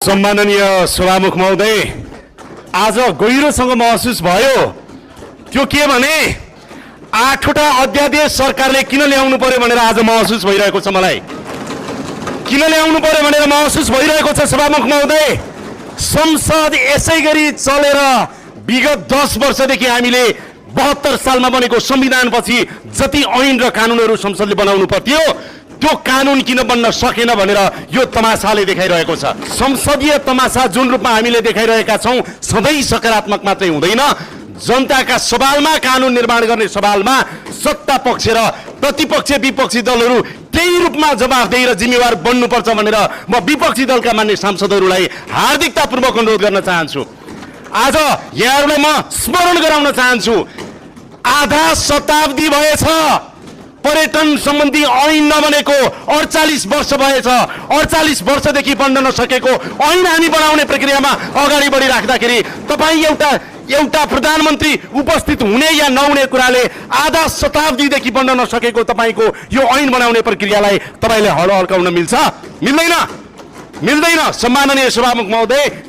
सम्माननीय सभामुख महोदय, आज गहिरोसँग महसुस भयो। त्यो के भने 8वटा अध्यादेश सरकारले किन ल्याउनु पर्यो भनेर आज महसुस भइरहेको छ। मलाई किन ल्याउनु पर्यो भनेर महसुस भइरहेको छ सभामुख महोदय। संसद यसै गरी चलेर विगत 10 वर्षदेखि हामीले 72 सालमा बनेको संविधानपछि जति ऐन र कानुनहरू संसदले बनाउनु पर्थ्यो त्यो कानुन किन बन्न सकेन भनेर यो तमासाले देखाइरहेको छ। संसदीय तमासा जुन रूपमा हामीले देखाइरहेका छौं सधैँ सकारात्मक मात्रै हुँदैन। जनताका सवालमा कानुन निर्माण गर्ने सवालमा सत्ता पक्ष र प्रतिपक्ष विपक्षी दलहरू त्यही रूपमा जवाफदेही र जिम्मेवार बन्नुपर्छ भनेर म विपक्षी दलका मान्य सांसदहरूलाई हार्दिकतापूर्वक अनुरोध गर्न चाहन्छु। आज यहाँहरूलाई म स्मरण गराउन चाहन्छु, आधा शताब्दी भएछ पर्यटन सम्बन्धी ऐन नबनेको। 48 वर्ष भएछ। 48 वर्षदेखि बन्न नसकेको ऐन हामी बनाउने प्रक्रियामा अगाडि बढिराख्दाखेरि तपाईँ एउटा प्रधानमन्त्री उपस्थित हुने या नहुने कुराले आधा शताब्दीदेखि बन्न नसकेको तपाईको यो ऐन बनाउने प्रक्रियालाई तपाईले हड्काउन मिल्छ? मिल्दैन। सम्माननीय सभामुख महोदय,